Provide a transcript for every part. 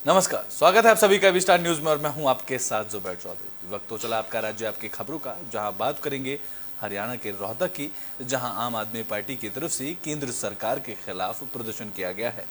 नमस्कार, स्वागत है आप सभी का वी स्टार न्यूज में और मैं हूं आपके साथ जुबैर चौधरी। वक्त तो चला आपका राज्य आपकी खबरों का, जहां बात करेंगे हरियाणा के रोहतक की, जहां आम आदमी पार्टी की तरफ से केंद्र सरकार के खिलाफ प्रदर्शन किया गया है।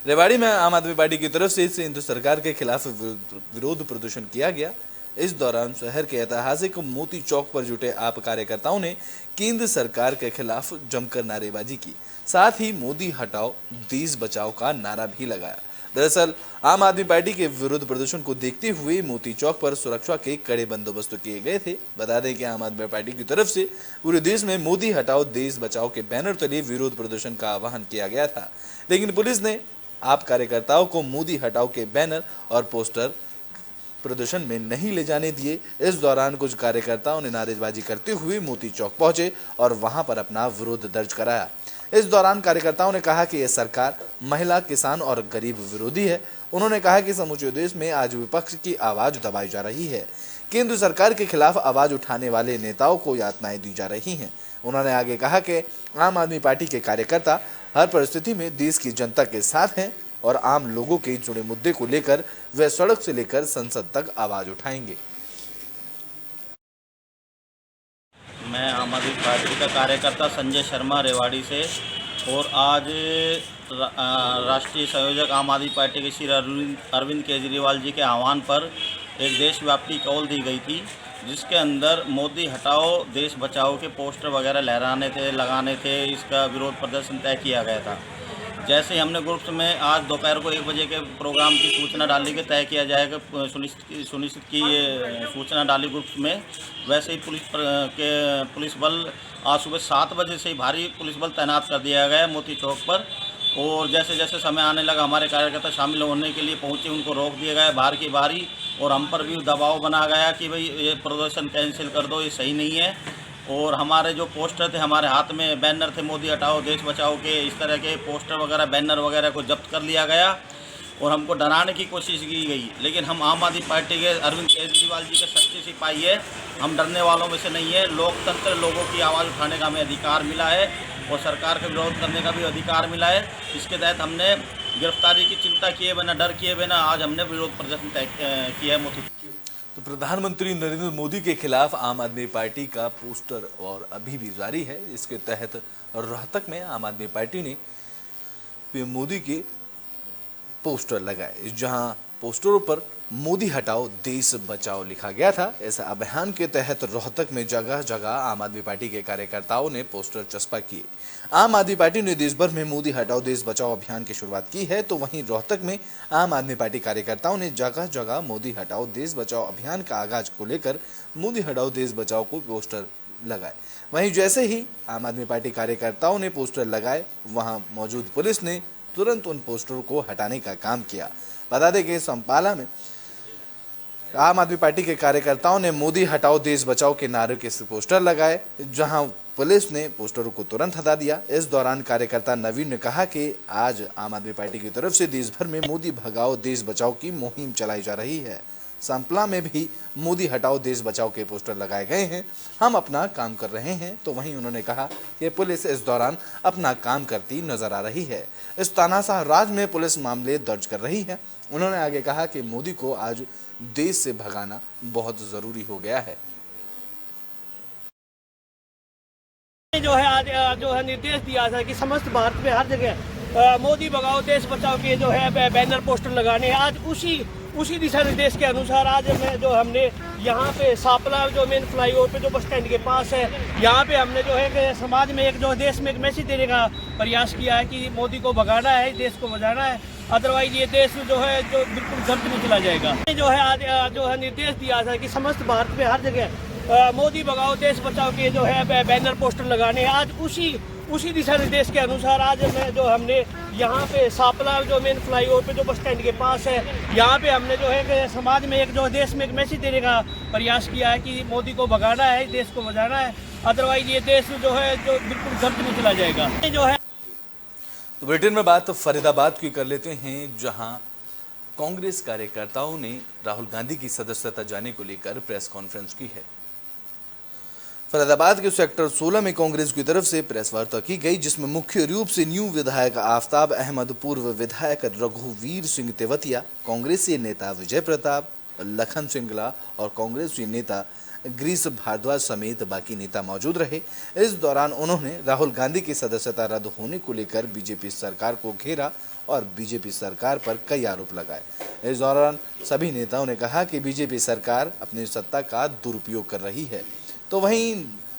रेवाड़ी में आम आदमी पार्टी की तरफ से केंद्र सरकार के खिलाफ विरोध प्रदर्शन किया गया। इस दौरान शहर के ऐतिहासिक मोती चौक पर जुटे आप कार्यकर्ताओं ने केंद्र सरकार के खिलाफ जमकर नारेबाजी की, साथ ही मोदी हटाओ देश बचाओ का नारा भी लगाया। दरअसल आम आदमी पार्टी के विरोध प्रदर्शन को देखते हुए मोती चौक पर सुरक्षा के कड़े बंदोबस्त किए गए थे। बता दें कि आम आदमी पार्टी की तरफ से पूरे देश में मोदी हटाओ देश बचाओ के बैनर तले विरोध प्रदर्शन का आह्वान किया गया था, लेकिन पुलिस ने आप कार्यकर्ताओं को मोदी हटाओ के बैनर और पोस्टर प्रदर्शन में नहीं ले जाने दिए। इस दौरान कुछ कार्यकर्ताओं ने नारेबाजी करते हुए मोती चौक पहुंचे और वहां पर अपना विरोध दर्ज कराया। इस दौरान कार्यकर्ताओं ने कहा कि यह सरकार महिला, किसान और गरीब विरोधी है। उन्होंने कहा कि समूचे देश में आज विपक्ष की आवाज दबाई जा रही है। केंद्र सरकार के खिलाफ आवाज उठाने वाले नेताओं को यातनाएं दी जा रही हैं। उन्होंने आगे कहा कि आम आदमी पार्टी के कार्यकर्ता हर परिस्थिति में देश की जनता के साथ हैं और आम लोगों के जुड़े मुद्दे को लेकर वे सड़क से लेकर संसद तक आवाज उठाएंगे। मैं आम आदमी पार्टी का कार्यकर्ता संजय शर्मा रेवाड़ी से, और आज राष्ट्रीय संयोजक आम आदमी पार्टी के श्री अरविंद केजरीवाल जी के आह्वान पर एक देशव्यापी कॉल दी गई थी, जिसके अंदर मोदी हटाओ देश बचाओ के पोस्टर वगैरह लगाने थे। इसका विरोध प्रदर्शन तय किया गया था। जैसे ही हमने ग्रुप्स में आज दोपहर को 1 बजे के प्रोग्राम की सूचना डाली कि तय किया जाएगा, सुनिश्चित की ये सूचना डाली ग्रुप्स में, वैसे ही पुलिस बल आज सुबह 7 बजे से ही भारी पुलिस बल तैनात कर दिया गया है मोती चौक पर। और जैसे जैसे समय आने लगा हमारे कार्यकर्ता शामिल होने के लिए पहुंचे, उनको रोक दिया गया बाहर की बारी, और हम पर भी दबाव बना गया कि भाई ये प्रदर्शन कैंसिल कर दो, ये सही नहीं है। और हमारे जो पोस्टर थे, हमारे हाथ में बैनर थे मोदी हटाओ देश बचाओ के, इस तरह के पोस्टर वगैरह बैनर वगैरह को जब्त कर लिया गया और हमको डराने की कोशिश की गई। लेकिन हम आम आदमी पार्टी के अरविंद केजरीवाल जी के सच्चे सिपाही है, हम डरने वालों में से नहीं है। लोकतंत्र, लोगों की आवाज़ उठाने का हमें अधिकार मिला है और सरकार का विरोध करने का भी अधिकार मिला है। इसके तहत हमने गिरफ्तारी की चिंता किए बिना, डर किए बिना आज हमने विरोध प्रदर्शन तय किया है मोती। तो प्रधानमंत्री नरेंद्र मोदी के खिलाफ आम आदमी पार्टी का पोस्टर और अभी भी जारी है। इसके तहत रोहतक में आम आदमी पार्टी ने मोदी के पोस्टर लगाए, जहां पोस्टरों पर मोदी हटाओ देश बचाओ लिखा गया था। इस अभियान के तहत रोहतक में जगह जगह आम आदमी पार्टी के कार्यकर्ताओं ने पोस्टर चस्पा किए। आम आदमी पार्टी ने देश भर में मोदी हटाओ देश बचाओ अभियान की शुरुआत की है, तो वहीं रोहतक में आम आदमी पार्टी कार्यकर्ताओं ने जगह जगह मोदी हटाओ देश बचाओ अभियान का आगाज को लेकर मोदी हटाओ देश बचाओ को पोस्टर लगाए। वहीं जैसे ही आम आदमी पार्टी कार्यकर्ताओं ने पोस्टर लगाए, वहां मौजूद पुलिस ने तुरंत उन पोस्टरों को हटाने का काम किया। बता दें कि संपाला में आम आदमी पार्टी के कार्यकर्ताओं ने मोदी हटाओ देश बचाओ के नारे के पोस्टर लगाए, जहां पुलिस ने पोस्टरों को तुरंत हटा दिया। इस दौरान कार्यकर्ता नवीन ने कहा कि आज आम आदमी पार्टी की तरफ से देश भर में मोदी भगाओ देश बचाओ की मुहिम चलाई जा रही है। संपला में भी मोदी हटाओ देश बचाओ के पोस्टर लगाए गए हैं। हम अपना काम कर रहे हैं। तो वहीं उन्होंने कहा कि पुलिस इस दौरान अपना काम करती नजर आ रही है। इस तानाशाह राज में पुलिस मामले दर्ज कर रही है। उन्होंने आगे कहा कि मोदी को आज देश से भगाना बहुत जरूरी हो गया है। जो है आज जो है निर्देश दिया था कि समस्त भारत में हर जगह मोदी भगाओ देश बचाओ के जो है बैनर पोस्टर लगाने हैं। आज उसी दिशा निर्देश के अनुसार आज हमने यहाँ पे सापला जो मेन फ्लाईओवर पे जो बस स्टैंड के पास है, यहाँ पे हमने जो है समाज में एक जो देश में एक मैसेज देने का प्रयास किया है कि मोदी को भगाना है, देश को बचाना है, अदरवाइज ये देश जो है जो बिल्कुल जब्त में चला जाएगा। जो है आज जो है निर्देश दिया था कि समस्त भारत में हर जगह मोदी भगाओ देश बचाओ के जो है बैनर पोस्टर लगाने हैं। आज उसी दिशा निर्देश के अनुसार आज हमने यहाँ पे सापला जो मेन फ्लाईओवर पे जो बस स्टैंड के पास है, यहाँ पे हमने जो है समाज में एक जो देश में एक मैसेज देने का प्रयास किया है कि मोदी को भगाना है, देश को बचाना है, अदरवाइज ये देश जो है जो बिल्कुल जब्त में चला जाएगा। जो है तो ब्रिटेन में बात फरीदाबाद की कर लेते हैं, जहां कांग्रेस कार्यकर्ताओं ने राहुल गांधी की सदस्यता जाने को लेकर प्रेस कॉन्फ्रेंस की है। फरीदाबाद के सेक्टर 16 में कांग्रेस की तरफ से प्रेस वार्ता की गई, जिसमें मुख्य रूप से न्यू विधायक आफ्ताब अहमद, पूर्व विधायक रघुवीर सिंह तेवतिया, कांग्रेसी नेता विजय प्रताप, लखन सिंगला और कांग्रेसी नेता ग्रीस भारद्वाज समेत बाकी नेता मौजूद रहे। इस दौरान उन्होंने राहुल गांधी की सदस्यता रद्द होने को लेकर बीजेपी सरकार को घेरा और बीजेपी सरकार पर कई आरोप लगाए। इस दौरान सभी नेताओं ने कहा कि बीजेपी सरकार अपनी सत्ता का दुरुपयोग कर रही है। तो वहीं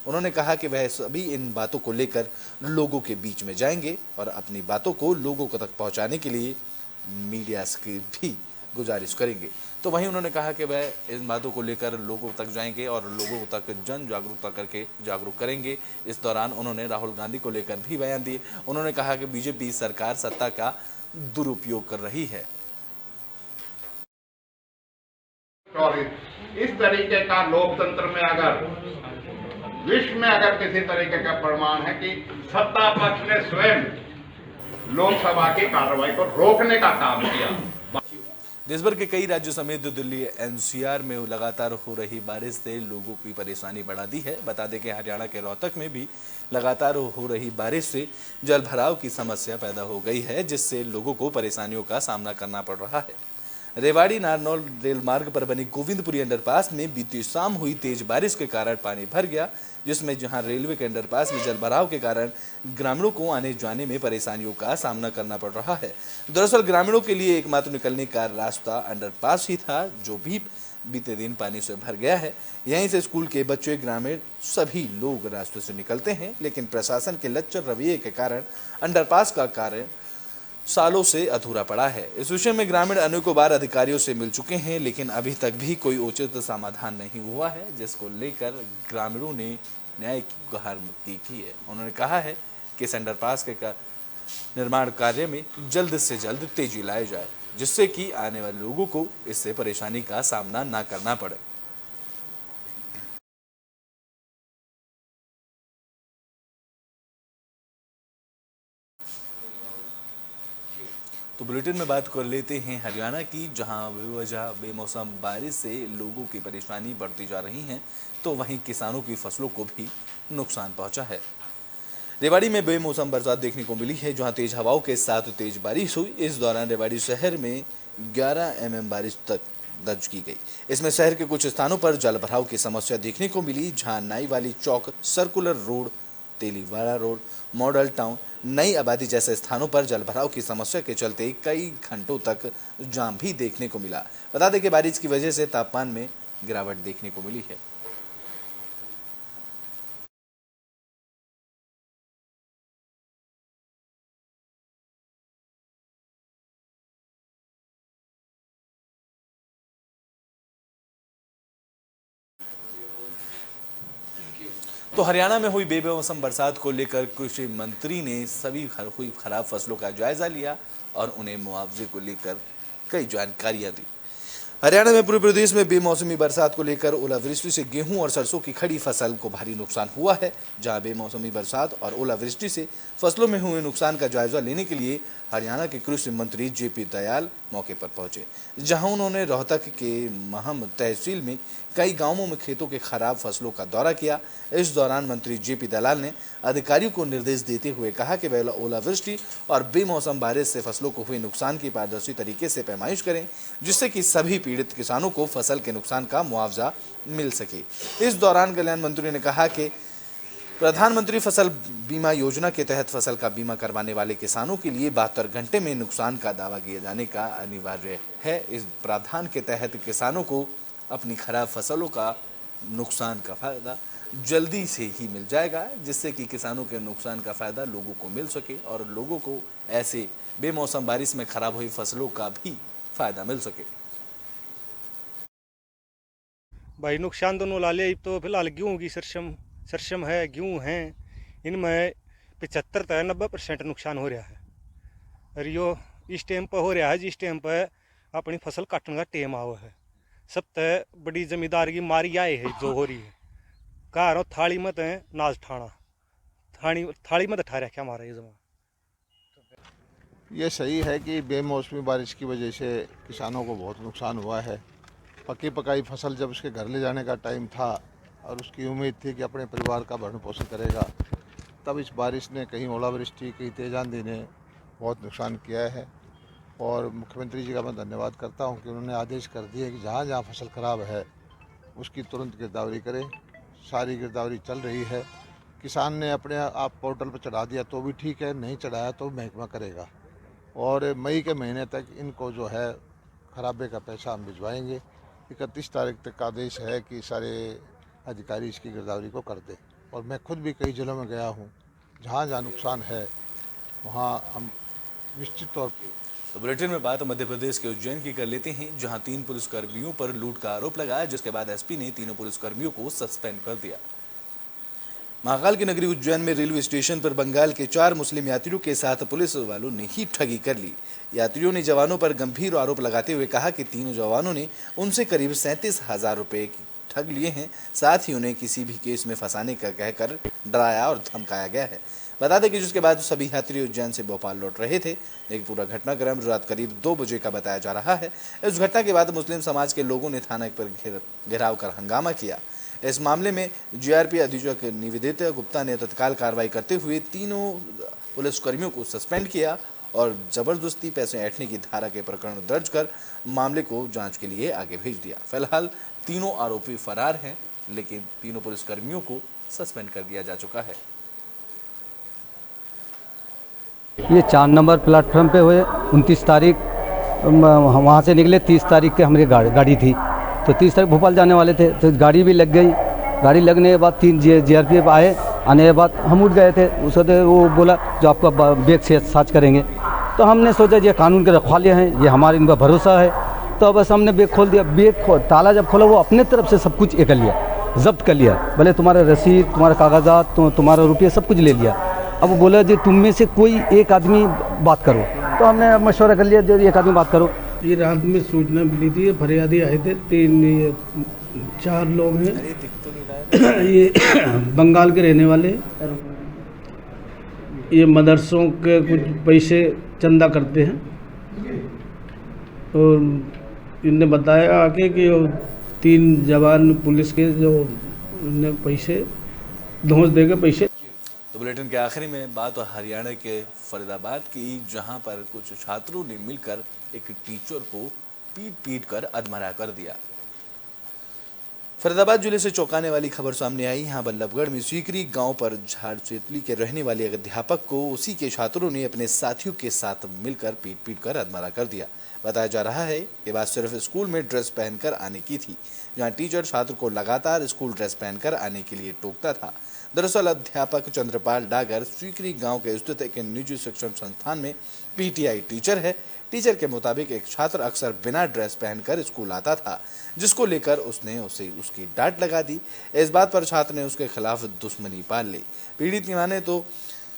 उन्होंने कहा कि वह सभी इन बातों को लेकर लोगों के बीच में जाएंगे और अपनी बातों को लोगों को तक पहुंचाने के लिए मीडिया की भी गुजारिश करेंगे। तो वहीं उन्होंने कहा कि वह इन बातों को लेकर लोगों तक जाएंगे और लोगों तक जन जागरूकता करके जागरूक करेंगे। इस दौरान उन्होंने राहुल गांधी को लेकर भी बयान दिए। उन्होंने कहा कि बीजेपी सरकार सत्ता का दुरुपयोग कर रही है। और इस तरीके का लोकतंत्र में अगर विश्व में अगर किसी तरीके का प्रमाण है कि सत्ता पक्ष ने स्वयं लोकसभा की कार्रवाई को रोकने का काम किया। देश भर के कई राज्यों समेत दिल्ली एनसीआर में लगातार हो रही बारिश से लोगों की परेशानी बढ़ा दी है। बता दें कि हरियाणा के रोहतक में भी लगातार हो रही बारिश से जल भराव की समस्या पैदा हो गई है, जिससे लोगों को परेशानियों का सामना करना पड़ रहा है। रेवाड़ी नारनौल रेल मार्ग पर बनी गोविंदपुरी अंडरपास में बीती शाम हुई तेज बारिश के कारण पानी भर गया, जिसमें जहां रेलवे के अंडरपास में जल भराव के कारण ग्रामीणों को आने जाने में परेशानियों का सामना करना पड़ रहा है। दरअसल ग्रामीणों के लिए एकमात्र निकलने का रास्ता अंडरपास ही था, जो भी बीते दिन पानी से भर गया है। यहीं से स्कूल के बच्चे, ग्रामीण सभी लोग रास्ते से निकलते हैं, लेकिन प्रशासन के लच्चर रवैये के कारण अंडरपास का कार्य सालों से अधूरा पड़ा है। इस विषय में ग्रामीण अनेकों बार अधिकारियों से मिल चुके हैं, लेकिन अभी तक भी कोई उचित समाधान नहीं हुआ है, जिसको लेकर ग्रामीणों ने न्याय की गुहार की है। उन्होंने कहा है कि इस अंडरपास के निर्माण कार्य में जल्द से जल्द तेजी लाई जाए, जिससे कि आने वाले लोगों को इससे परेशानी का सामना न करना पड़े। तो बुलेटिन में बात कर लेते हैं हरियाणा की, जहां बेवजह बेमौसम बारिश से लोगों की परेशानी बढ़ती जा रही है, तो वहीं किसानों की फसलों को भी नुकसान पहुंचा है। रेवाड़ी में बेमौसम बरसात देखने को मिली है, जहां तेज हवाओं के साथ तेज बारिश हुई। इस दौरान रेवाड़ी शहर में 11 mm बारिश तक दर्ज की गई। इसमें शहर के कुछ स्थानों पर जल भराव की समस्या देखने को मिली, जहां नाई वाली चौक, circular road, Teliwara road, model town, नई आबादी जैसे स्थानों पर जल भराव की समस्या के चलते कई घंटों तक जाम भी देखने को मिला। बता दें कि बारिश की वजह से तापमान में गिरावट देखने को मिली है। तो हरियाणा में हुई बेमौसम बरसात को लेकर कृषि मंत्री ने सभी हुई खराब फसलों का जायजा लिया और उन्हें मुआवजे को लेकर कई जानकारियां दी। हरियाणा में पूरे प्रदेश में बेमौसमी बरसात को लेकर ओलावृष्टि से गेहूं और सरसों की खड़ी फसल को भारी नुकसान हुआ है। जहां बेमौसमी बरसात और ओलावृष्टि से फसलों में हुए नुकसान का जायजा लेने के लिए हरियाणा के कृषि मंत्री जेपी दयाल मौके पर पहुंचे, जहां उन्होंने रोहतक के महम तहसील में कई गांवों में खेतों के खराब फसलों का दौरा किया। इस दौरान मंत्री जेपी दलाल ने अधिकारियों को निर्देश देते हुए कहा कि वह ओलावृष्टि और बेमौसम बारिश से फसलों को हुए नुकसान की पारदर्शी तरीके से पैमाइश करें, जिससे कि सभी पीड़ित किसानों को फसल के नुकसान का मुआवजा मिल सके। इस दौरान कल्याण मंत्री ने कहा कि प्रधानमंत्री फसल बीमा योजना के तहत फसल का बीमा करवाने वाले किसानों के लिए 72 घंटे में नुकसान का दावा किए जाने का अनिवार्य है। इस प्रावधान के तहत किसानों को अपनी खराब फसलों का नुकसान का फायदा जल्दी से ही मिल जाएगा, जिससे कि किसानों के नुकसान का फायदा लोगों को मिल सके और लोगों को ऐसे बेमौसम बारिश में खराब हुई फसलों का भी फायदा मिल सके। भाई नुकसान दोनों लाले तो फिलहाल गेहूँ की सरसम है, गेहूँ हैं, इनमें 75 से 90% नुकसान हो रहा है। और यो इस टाइम पर हो रहा है जिस टाइम पर अपनी फसल काटने का टाइम आवा है। सबसे बड़ी जमींदार की मारी आए है जो हो रही है, कह रहा थाली मत है नाज ठाना, थाली मत ठा रखा हमारा ये जमा। ये सही है कि बेमौसमी बारिश की वजह से किसानों को बहुत नुकसान हुआ है। पकी पकाई फसल जब उसके घर ले जाने का टाइम था, और उसकी उम्मीद थी कि अपने परिवार का भरण पोषण करेगा। तब इस बारिश ने, कहीं ओलावृष्टि, कहीं तेज आंधी ने बहुत नुकसान किया है। और मुख्यमंत्री जी का मैं धन्यवाद करता हूं कि उन्होंने आदेश कर दिए कि जहां जहां फसल खराब है उसकी तुरंत गिरदावरी करें। सारी गिरदावरी चल रही है। किसान ने अपने आप पोर्टल पर चढ़ा दिया तो भी ठीक है, नहीं चढ़ाया तो महकमा करेगा। और मई के महीने तक इनको जो है खराबे का पैसा हम भिजवाएंगे। 31 तारीख तक का आदेश है कि सारे अधिकारी इसकी गिरदावरी को कर दें। और मैं खुद भी कई जिलों में गया हूँ, जहाँ जहाँ नुकसान है वहाँ हम निश्चित तौर पर। तो बुलेटिन में बात मध्य प्रदेश के उज्जैन की कर लेते हैं, जहां 3 पुलिसकर्मियों पर लूट का आरोप लगाया, जिसके बाद एसपी ने तीनों पुलिसकर्मियों को सस्पेंड कर दिया। महाकाल की नगरी उज्जैन में रेलवे स्टेशन पर बंगाल के 4 मुस्लिम यात्रियों के साथ पुलिस वालों ने ही ठगी कर ली। यात्रियों ने जवानों पर गंभीर आरोप लगाते हुए कहा कि तीनों जवानों ने उनसे करीब 37,000 रुपए ठग लिए हैं। साथ ही उन्हें किसी भी केस में फंसाने का कहकर डराया और धमकाया गया है। बता दें कि जिसके बाद सभी यात्री उज्जैन से भोपाल लौट रहे थे। एक पूरा घटनाक्रम रात करीब 2 बजे का बताया जा रहा है। इस घटना के बाद मुस्लिम समाज के लोगों ने थाना पर घेराव कर हंगामा किया। इस मामले में जीआरपी अधीक्षक निवेदिता गुप्ता ने तत्काल कार्रवाई करते हुए तीनों पुलिसकर्मियों को सस्पेंड किया और जबरदस्ती पैसे ऐंठने की धारा के प्रकरण दर्ज कर मामले को जांच के लिए आगे भेज दिया। फिलहाल तीनों आरोपी फरार हैं, लेकिन तीनों पुलिसकर्मियों को सस्पेंड कर दिया जा चुका है। ये 4 नंबर प्लेटफॉर्म पे हुए। 29 तारीख वहाँ से निकले, 30 तारीख के हमारी गाड़ी थी, तो 30 तारीख भोपाल जाने वाले थे, तो गाड़ी भी लग गई। गाड़ी लगने के बाद 3 जीआरपीएफ आए। आने के बाद हम उठ गए थे, उससे वो बोला जो आपका बैग से सर्च करेंगे। तो हमने सोचा ये कानून के रखवाले हैं, ये हमारे इनका भरोसा है। तो बस हमने बैग खोल दिया। ताला जब खोला, वो अपने तरफ से सब कुछ कर लिया, जब्त कर लिया। भले तुम्हारा रसीद, तुम्हारे कागजात, तुम्हारा रुपये सब कुछ ले लिया। अब वो बोला जी तुम में से कोई एक आदमी बात करो। तो हमने मशवरा कर लिया जो एक आदमी बात करो। ये रात में सूचना मिली थी, फरियादी आए थे, 4 लोग हैं। ये बंगाल के रहने वाले, ये मदरसों के कुछ पैसे चंदा करते हैं। और इनने बताया आके कि 3 जवान पुलिस के जो इन्हें पैसे धौंस दे के पैसे। तो बुलेटिन के आखिरी में बात हरियाणा के फरीदाबाद की, जहां पर कुछ छात्रों ने मिलकर एक टीचर को पीट कर अधमरा कर दिया। फरीदाबाद जिले से चौंकाने वाली खबर सामने आई। यहां बल्लभगढ़ में सीकरी गांव पर झाड़सेतली के रहने वाले एक अध्यापक को उसी के छात्रों ने अपने साथियों के साथ मिलकर पीट कर अधमरा कर दिया। बताया जा रहा है कि बात सिर्फ स्कूल में ड्रेस पहनकर आने की थी, जहां टीचर छात्र को लगातार स्कूल ड्रेस पहनकर आने के लिए टोकता था। दरअसल अध्यापक चंद्रपाल डागर सीकरी गांव के स्थित एक निजी शिक्षण संस्थान में पीटीआई टीचर है। टीचर के मुताबिक एक छात्र अक्सर बिना ड्रेस पहनकर स्कूल आता था, जिसको लेकर उसने उसे उसकी डांट लगा दी। इस बात पर छात्र ने उसके खिलाफ दुश्मनी पाल ली। पीड़ित ने माने तो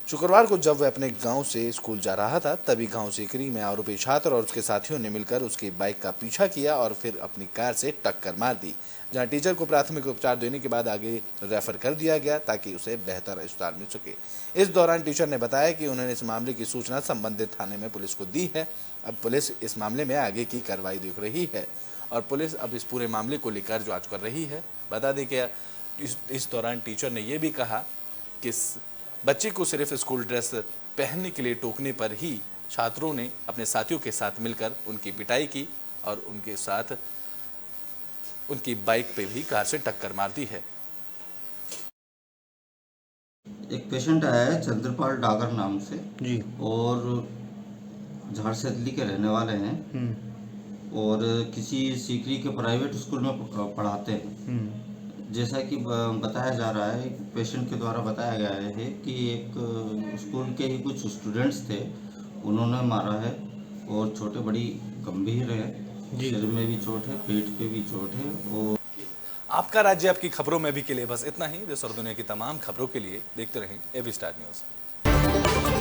शुक्रवार को जब वह अपने गांव से स्कूल जा रहा था, तभी गांव सीकरी में आरोपी छात्र और उसके साथियों ने मिलकर उसकी बाइक का पीछा किया और फिर अपनी कार से टक्कर मार दी, जहां टीचर को प्राथमिक उपचार देने के बाद आगे रेफर कर दिया गया ताकि उसे बेहतर उपचार मिल सके। इस दौरान टीचर ने बताया कि उन्होंने इस मामले की सूचना संबंधित थाने में पुलिस को दी है। अब पुलिस इस मामले में आगे की कार्रवाई देख रही है और पुलिस अब इस पूरे मामले को लेकर जांच कर रही है। बता दें कि इस दौरान टीचर ने यह भी कहा कि बच्चे को सिर्फ स्कूल ड्रेस पहनने के लिए टोकने पर ही छात्रों ने अपने साथियों के साथ मिलकर उनकी पिटाई की और उनके साथ उनकी बाइक पे भी कार से टक्कर मार दी है। एक पेशेंट आया है चंद्रपाल डागर नाम से जी, और झारसेतली के रहने वाले हैं और किसी सीकरी के प्राइवेट स्कूल में पढ़ाते हैं। जैसा कि बताया जा रहा है, पेशेंट के द्वारा बताया गया है कि एक स्कूल के ही कुछ स्टूडेंट्स थे, उन्होंने मारा है और छोटे बड़ी गंभीर है, सिर में भी चोट है, पेट पे भी चोट है। और आपका राज्य आपकी खबरों में भी के लिए बस इतना ही। देश और दुनिया की तमाम खबरों के लिए देखते रहें एबी स्टार न्यूज़।